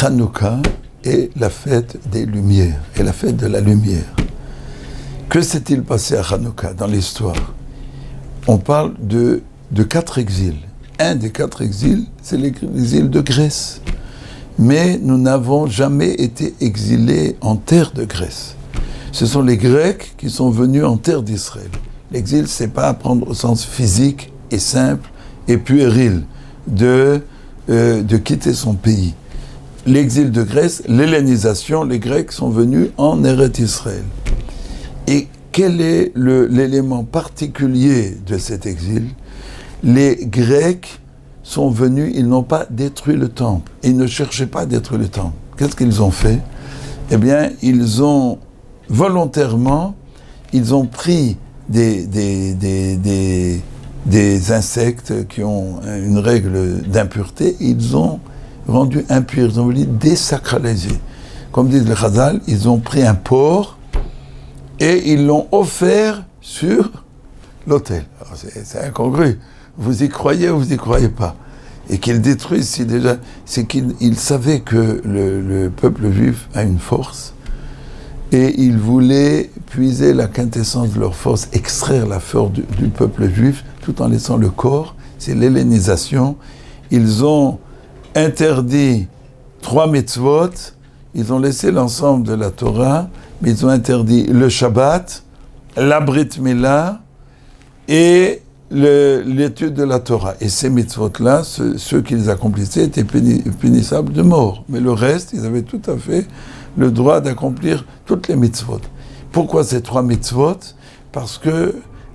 Hanouka est la fête des Lumières, est la fête de la lumière. Que s'est-il passé à Hanouka dans l'histoire? On parle de 4 exils. Un des 4 exils, c'est l'exil de Grèce. Mais nous n'avons jamais été exilés en terre de Grèce. Ce sont les Grecs qui sont venus en terre d'Israël. L'exil, c'est pas à prendre au sens physique et simple et puéril de quitter son pays. L'exil de Grèce, l'hellénisation, les Grecs sont venus en Eretz Israël. Et quel est l'élément particulier de cet exil? Les Grecs sont venus, ils n'ont pas détruit le temple. Ils ne cherchaient pas à détruire le temple. Qu'est-ce qu'ils ont fait? Eh bien, ils ont volontairement, ils ont pris des insectes qui ont une règle d'impureté, ils ont rendu impurs, ils ont voulu désacraliser. Comme disent les Chazal, ils ont pris un porc et ils l'ont offert sur l'autel. Alors c'est incongru. Vous y croyez ou vous y croyez pas? Et qu'ils détruisent, si déjà, c'est qu'ils savaient que le peuple juif a une force et ils voulaient puiser la quintessence de leur force, extraire la force du peuple juif tout en laissant le corps. C'est l'hellénisation. Ils ont interdit 3 mitzvot, ils ont laissé l'ensemble de la Torah, mais ils ont interdit le Shabbat, la Brit Mila et l'étude de la Torah. Et ces mitzvot-là, ceux qui les accomplissaient étaient punissables de mort. Mais le reste, ils avaient tout à fait le droit d'accomplir toutes les mitzvot. Pourquoi ces 3 mitzvot? Parce que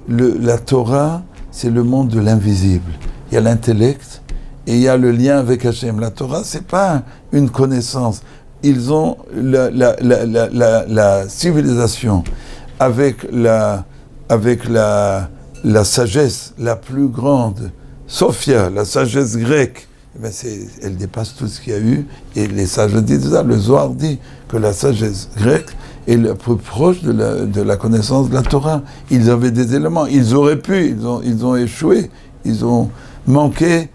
la Torah, c'est le monde de l'invisible. Il y a l'intellect et il y a le lien avec Hachem. La Torah, c'est pas une connaissance. Ils ont la civilisation avec la sagesse la plus grande, Sophia, la sagesse grecque, eh bien elle dépasse tout ce qu'il y a eu. Et les sages disent ça, le Zohar dit que la sagesse grecque est la plus proche de la connaissance de la Torah. Ils avaient des éléments, ils auraient pu, ils ont échoué, ils ont manqué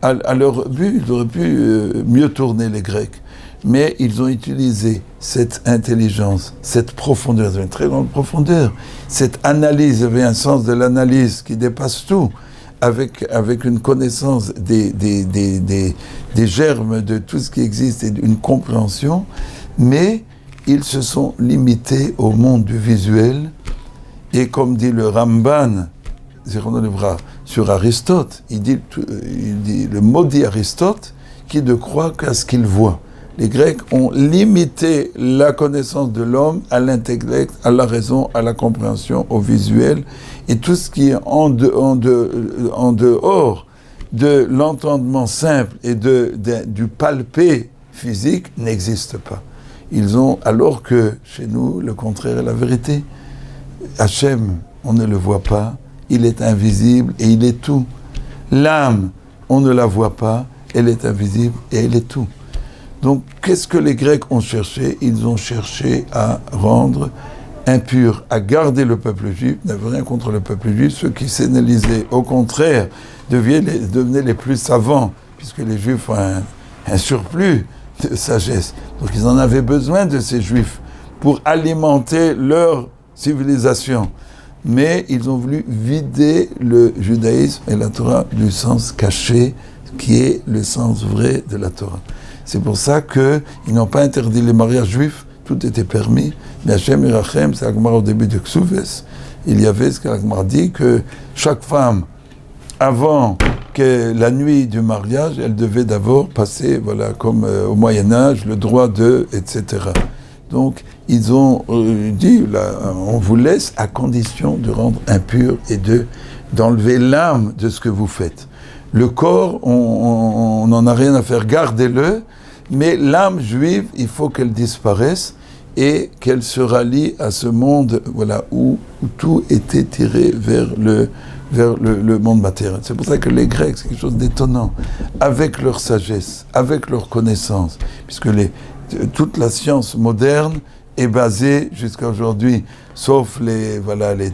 à leur but, ils auraient pu mieux tourner les Grecs. Mais ils ont utilisé cette intelligence, cette profondeur, une très grande profondeur, cette analyse, il y avait un sens de l'analyse qui dépasse tout, avec une connaissance des germes de tout ce qui existe et une compréhension, mais ils se sont limités au monde du visuel, et comme dit le Ramban, sur Aristote, il dit le maudit Aristote, qui ne croit qu'à ce qu'il voit. Les Grecs ont limité la connaissance de l'homme à l'intellect, à la raison, à la compréhension, au visuel, et tout ce qui est en dehors de l'entendement simple et du palpé physique n'existe pas. Alors que chez nous, le contraire est la vérité. Hachem, on ne le voit pas, il est invisible et il est tout. L'âme, on ne la voit pas, elle est invisible et elle est tout. Donc, qu'est-ce que les Grecs ont cherché? Ils ont cherché à rendre impur, à garder le peuple juif, n'avaient rien contre le peuple juif. Ceux qui s'hélénisaient, au contraire, devenaient les plus savants, puisque les Juifs ont un surplus de sagesse. Donc, ils en avaient besoin de ces Juifs pour alimenter leur civilisation. Mais ils ont voulu vider le judaïsme et la Torah du sens caché, qui est le sens vrai de la Torah. C'est pour ça qu'ils n'ont pas interdit les mariages juifs, tout était permis. Mais Hachem Irachem, c'est l'Agmara au début de Ksouves, il y avait ce que l'Agmara dit, que chaque femme, avant que la nuit du mariage, elle devait d'abord passer, voilà, comme au Moyen-Âge, le droit de, etc. Donc, ils ont dit, là, on vous laisse à condition de rendre impur et d'enlever l'âme de ce que vous faites. Le corps, on n'en a rien à faire, gardez-le, mais l'âme juive, il faut qu'elle disparaisse et qu'elle se rallie à ce monde, voilà, où tout était tiré vers le monde matériel. C'est pour ça que les Grecs, c'est quelque chose d'étonnant, avec leur sagesse, avec leur connaissance, puisque toute la science moderne est basée jusqu'à aujourd'hui, sauf les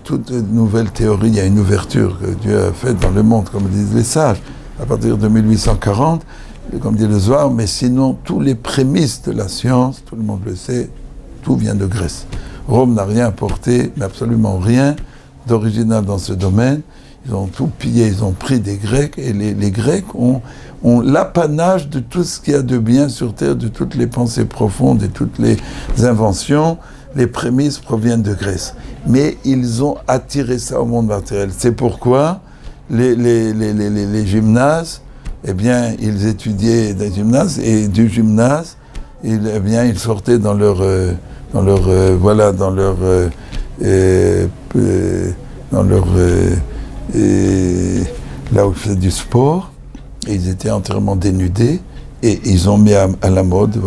toutes nouvelles théories. Il y a une ouverture que Dieu a faite dans le monde, comme disent les sages, à partir de 1840, comme dit le Zohar, mais sinon, tous les prémices de la science, tout le monde le sait, tout vient de Grèce. Rome n'a rien apporté, mais absolument rien d'original dans ce domaine. Ils ont tout pillé, ils ont pris des Grecs, et les Grecs ont l'apanage de tout ce qu'il y a de bien sur Terre, de toutes les pensées profondes et toutes les inventions. Les prémices proviennent de Grèce. Mais ils ont attiré ça au monde matériel. C'est pourquoi les gymnases, eh bien, ils étudiaient des gymnases, et du gymnase, ils sortaient dans leur là où ils faisaient du sport, et ils étaient entièrement dénudés, et ils ont mis à la mode,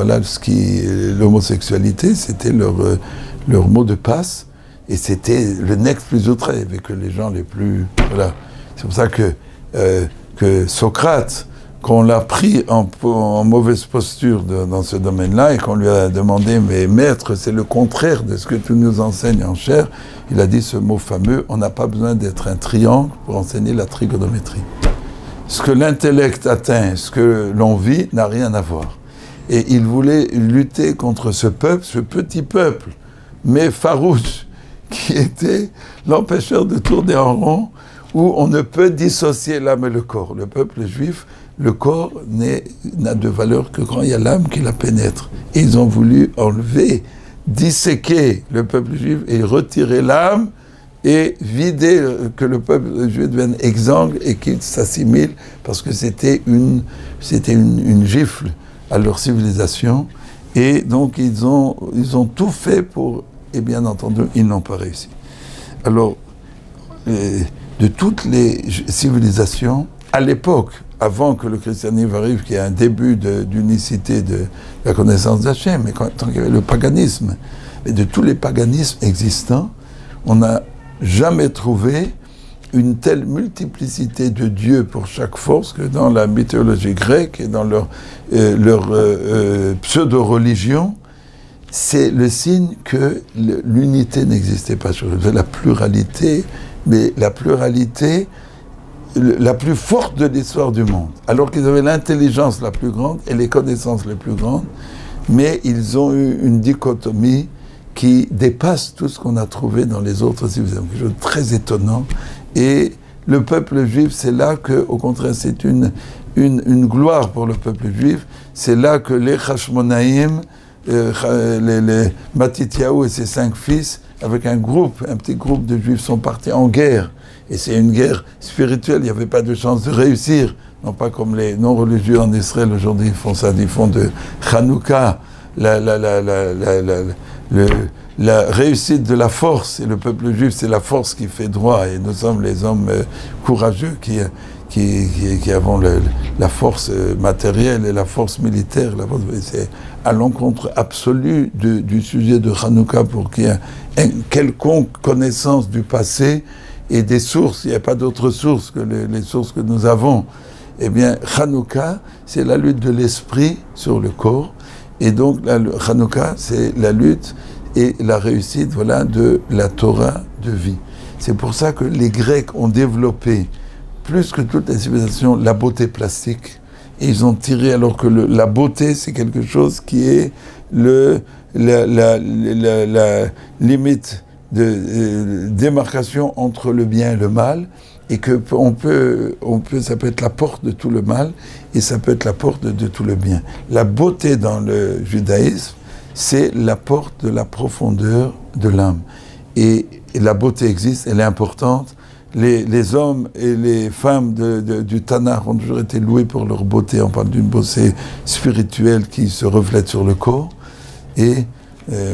l'homosexualité, c'était leur mot de passe, et c'était le next plus ultra, avec les gens les plus, voilà. C'est pour ça que Socrate, qu'on l'a pris en mauvaise posture dans ce domaine-là, et qu'on lui a demandé, mais maître, c'est le contraire de ce que tu nous enseignes en chair, il a dit ce mot fameux, on n'a pas besoin d'être un triangle pour enseigner la trigonométrie. Ce que l'intellect atteint, ce que l'on vit, n'a rien à voir. Et il voulait lutter contre ce peuple, ce petit peuple, mais farouche, qui était l'empêcheur de tourner en rond, où on ne peut dissocier l'âme et le corps. Le peuple juif, le corps n'a de valeur que quand il y a l'âme qui la pénètre. Et ils ont voulu enlever, disséquer le peuple juif et retirer l'âme et vider, que le peuple juif devienne exsangue et qu'il s'assimile, parce que c'était une gifle à leur civilisation. Et donc ils ont tout fait pour, et bien entendu, ils n'ont pas réussi. Alors, de toutes les civilisations, à l'époque, avant que le christianisme arrive, qu'il y ait un début d'unicité de la connaissance d'Hachem, mais tant qu'il y avait le paganisme, et de tous les paganismes existants, on n'a jamais trouvé une telle multiplicité de dieux pour chaque force que dans la mythologie grecque et dans leur pseudo-religion. C'est le signe que l'unité n'existait pas sur la pluralité, mais la pluralité la plus forte de l'histoire du monde, alors qu'ils avaient l'intelligence la plus grande et les connaissances les plus grandes, mais ils ont eu une dichotomie qui dépasse tout ce qu'on a trouvé dans les autres civilisations, quelque chose de très étonnant. Et le peuple juif, c'est là que, au contraire, c'est une gloire pour le peuple juif. C'est là que les Hashmonaïm, les Matityahu et ses 5 fils, avec un petit groupe de juifs, sont partis en guerre. Et c'est une guerre spirituelle, il n'y avait pas de chance de réussir. Non pas comme les non-religieux en Israël aujourd'hui, ils font ça, ils font de Hanouka la réussite de la force. Et le peuple juif, c'est la force qui fait droit. Et nous sommes les hommes courageux qui avons la force matérielle et la force militaire. C'est à l'encontre absolu du sujet de Hanouka, pour qu'il y ait une quelconque connaissance du passé et des sources. Il n'y a pas d'autres sources que les sources que nous avons. Eh bien, Hanouka, c'est la lutte de l'esprit sur le corps. Et donc, Hanouka, c'est la lutte et la réussite, de la Torah de vie. C'est pour ça que les Grecs ont développé, plus que toutes les civilisations, la beauté plastique. Et ils ont tiré, alors que la beauté, c'est quelque chose qui est la limite de démarcation entre le bien et le mal, et que ça peut être la porte de tout le mal, et ça peut être la porte de tout le bien. La beauté dans le judaïsme, c'est la porte de la profondeur de l'âme. Et la beauté existe, elle est importante. Les hommes et les femmes du Tanakh ont toujours été loués pour leur beauté. On parle d'une beauté spirituelle qui se reflète sur le corps. Et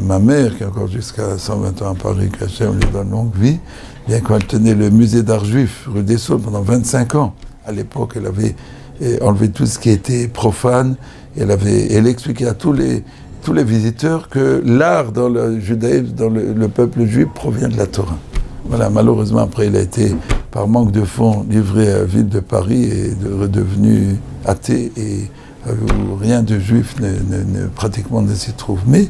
ma mère, qui est encore jusqu'à 120 ans à Paris, qu'Hachem lui donne longue vie, bien quand elle tenait le musée d'art juif, rue des Saules, pendant 25 ans, à l'époque, elle avait enlevé tout ce qui était profane, et elle expliquait à tous les visiteurs que l'art dans le judaïsme, dans le peuple juif, provient de la Torah. Voilà, malheureusement, après, il a été, par manque de fonds, livré à la ville de Paris et redevenu athée, et où rien de juif pratiquement ne s'y trouve. Mais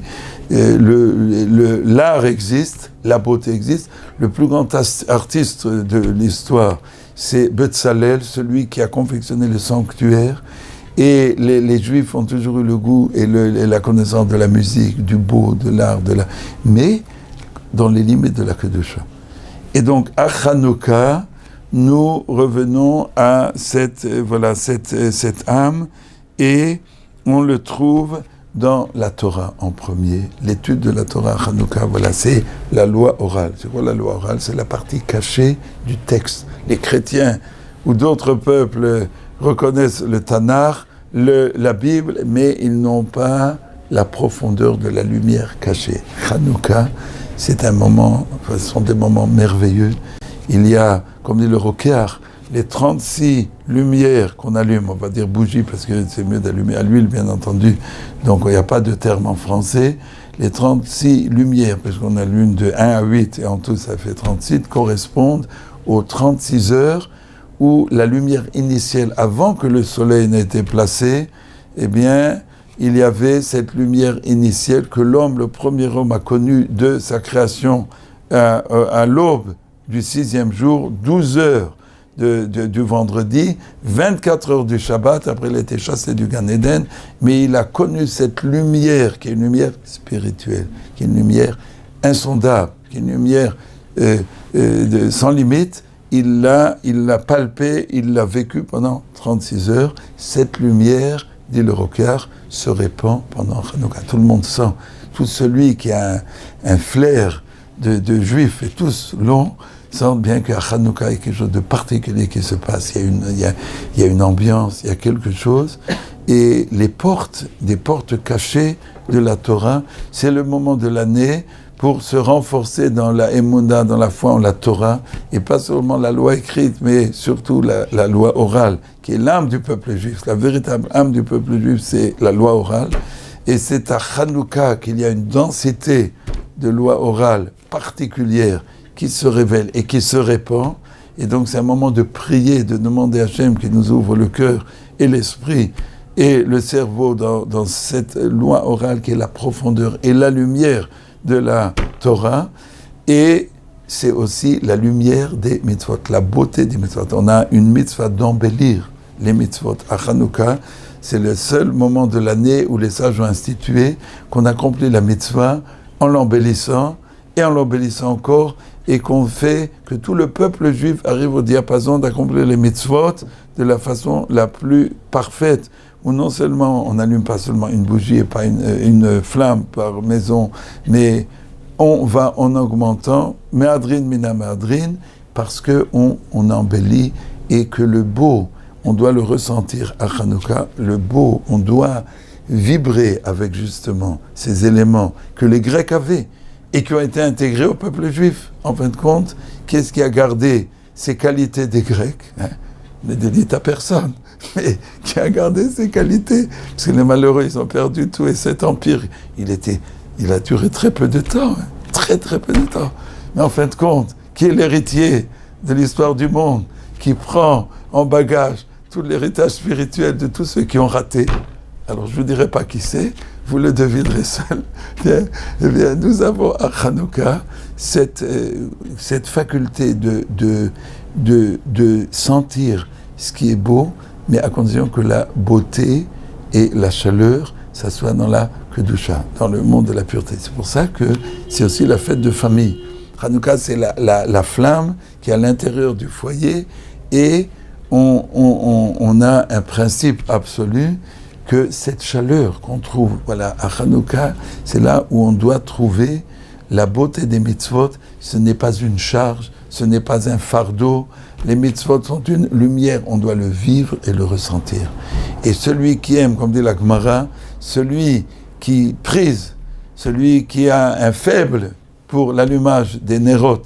l'art existe, la beauté existe. Le plus grand artiste de l'histoire, c'est Betzalel, celui qui a confectionné le sanctuaire. Et les Juifs ont toujours eu le goût et la connaissance de la musique, du beau, de l'art, mais dans les limites de la Kedusha. Et donc, à Hanouka, nous revenons à cette âme, et on le trouve dans la Torah en premier. L'étude de la Torah à Hanouka, voilà, c'est la loi orale. C'est quoi la loi orale? C'est la partie cachée du texte. Les chrétiens ou d'autres peuples reconnaissent le Tanakh, la Bible, mais ils n'ont pas la profondeur de la lumière cachée. Hanouka, c'est un moment, ce sont des moments merveilleux. Il y a, comme dit le Rokéar, les 36 lumières qu'on allume, on va dire bougies parce que c'est mieux d'allumer à l'huile bien entendu, donc il n'y a pas de terme en français. Les 36 lumières, parce qu'on allume de 1 à 8 et en tout ça fait 36, correspondent aux 36 heures où la lumière initiale, avant que le soleil n'ait été placé, eh bien, il y avait cette lumière initiale que l'homme, le premier homme, a connue de sa création à l'aube du 6e jour, 12 heures du vendredi, 24 heures du Shabbat, après il a été chassé du Gan Eden, mais il a connu cette lumière, qui est une lumière spirituelle, qui est une lumière insondable, qui est une lumière sans limite. Il l'a palpé, il l'a vécu pendant 36 heures. Cette lumière, dit le Rokéar, se répand pendant Hanouka. Tout le monde sent, tout celui qui a un flair de juif, et tous l'ont, sentent bien qu'à Hanouka, il y a quelque chose de particulier qui se passe. Il y a une ambiance, il y a quelque chose. Et les portes, des portes cachées de la Torah, c'est le moment de l'année pour se renforcer dans la Emouna, dans la foi en la Torah, et pas seulement la loi écrite, mais surtout la loi orale, qui est l'âme du peuple juif. La véritable âme du peuple juif, c'est la loi orale. Et c'est à Hanouka qu'il y a une densité de loi orale particulière qui se révèle et qui se répand. Et donc c'est un moment de prier, de demander à Hachem qui nous ouvre le cœur et l'esprit et le cerveau dans cette loi orale qui est la profondeur et la lumière de la Torah. Et c'est aussi la lumière des mitzvot, la beauté des mitzvot. On a une mitzvah d'embellir les mitzvot. À Hanouka, c'est le seul moment de l'année où les sages ont institué qu'on accomplit la mitzvah en l'embellissant et en l'embellissant encore, et qu'on fait que tout le peuple juif arrive au diapason d'accomplir les mitzvot de la façon la plus parfaite, où non seulement on n'allume pas seulement une bougie et pas une flamme par maison, mais on va en augmentant, me'adrin mina me'adrin, parce qu'on embellit, et que le beau, on doit le ressentir à Hanouka, le beau, on doit vibrer avec justement ces éléments que les Grecs avaient, et qui ont été intégrés au peuple juif. En fin de compte, qu'est-ce qui a gardé ces qualités des Grecs, ne dédite à personne, mais qui a gardé ces qualités, parce que les malheureux, ils ont perdu tout, et cet empire, il a duré très peu de temps, très très peu de temps. Mais en fin de compte, qui est l'héritier de l'histoire du monde, qui prend en bagage tout l'héritage spirituel de tous ceux qui ont raté? Alors je ne vous dirai pas qui c'est, vous le devinerez seul. Eh bien, nous avons à Hanouka cette faculté de sentir ce qui est beau, mais à condition que la beauté et la chaleur, ça soit dans la Kedusha, dans le monde de la pureté. C'est pour ça que c'est aussi la fête de famille. Hanouka, c'est la flamme qui est à l'intérieur du foyer, et on a un principe absolu que cette chaleur qu'on trouve, voilà, à Hanouka, c'est là où on doit trouver la beauté des mitzvot. Ce n'est pas une charge, ce n'est pas un fardeau. Les mitzvot sont une lumière, on doit le vivre et le ressentir. Et celui qui aime, comme dit la Gemara, celui qui prise, celui qui a un faible pour l'allumage des Nerot,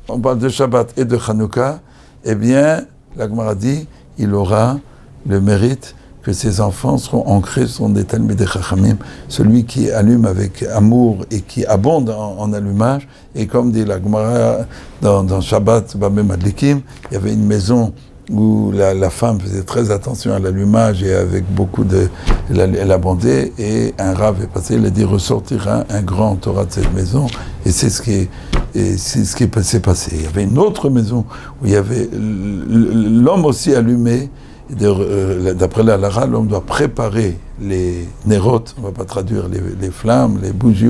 on parle de Shabbat et de Hanouka, eh bien, la Gemara dit, il aura le mérite que ses enfants seront ancrés, seront des Talmidei Chachamim, celui qui allume avec amour et qui abonde en allumage. Et comme dit la Gemara dans Shabbat, Bameh Madlikim, il y avait une maison où la femme faisait très attention à l'allumage, et avec beaucoup elle abondait, et un rav est passé, il a dit ressortira un grand Torah de cette maison, et c'est ce qui s'est passé. Il y avait une autre maison où il y avait l'homme aussi allumé, D'après la Lara, l'homme doit préparer les nérotes, on ne va pas traduire les flammes, les bougies,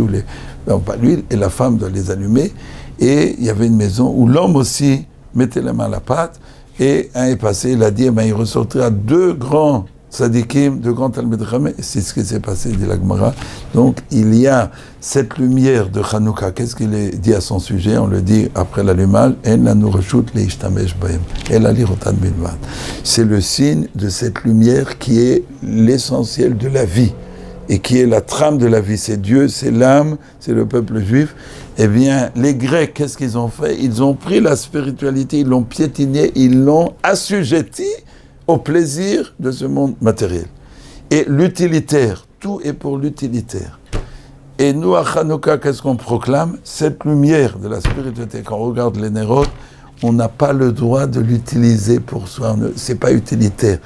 non, pas l'huile, et la femme doit les allumer. Et il y avait une maison où l'homme aussi mettait la main à la pâte, et un est passé, il a dit, il ressortira 2 grands tzadikim, 2 grands Talmid Chachamim, et c'est ce qui s'est passé, dit la Gemara. Donc il y a cette lumière de Hanouka. Qu'est-ce qu'il est dit à son sujet? On le dit après l'allumage, c'est le signe de cette lumière qui est l'essentiel de la vie et qui est la trame de la vie. C'est Dieu, c'est l'âme, c'est le peuple juif. Eh bien, les Grecs, qu'est-ce qu'ils ont fait? Ils ont pris la spiritualité, ils l'ont piétinée, ils l'ont assujettie au plaisir de ce monde matériel. Et l'utilitaire, tout est pour l'utilitaire. Et nous, à Hanouka, qu'est-ce qu'on proclame? Cette lumière de la spiritualité, quand on regarde les nérotes, on n'a pas le droit de l'utiliser pour soi, c'est pas utilitaire.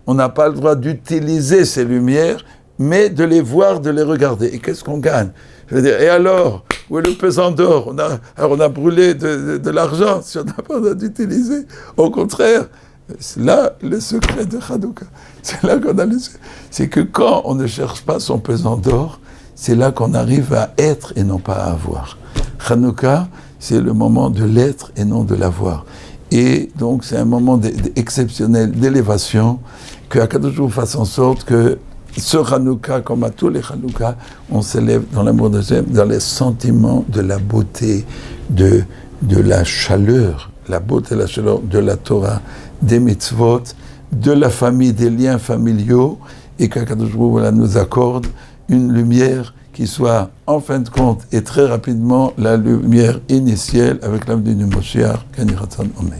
On n'a pas le droit d'utiliser ces lumières, mais de les voir, de les regarder. Et qu'est-ce qu'on gagne? Je veux dire, et alors, où est le pesant d'or? On a brûlé de l'argent, si on n'a pas le droit d'utiliser. Au contraire, c'est là le secret de Hanouka. C'est là qu'on a le secret. C'est que quand on ne cherche pas son pesant d'or, c'est là qu'on arrive à être et non pas à avoir. Hanouka, c'est le moment de l'être et non de l'avoir. Et donc, c'est un moment exceptionnel d'élévation, que Akadosh Baruch Hu fasse en sorte que ce Hanouka, comme à tous les Hanouka, on s'élève dans l'amour de Dieu, dans les sentiments de la beauté, de la chaleur, la beauté et la chaleur de la Torah, des mitzvot, de la famille, des liens familiaux, et qu'Akadosh Baruch Hu nous accorde une lumière qui soit, en fin de compte, et très rapidement, la lumière initiale avec l'âme du Moshiach, Kani Ratzon Omein.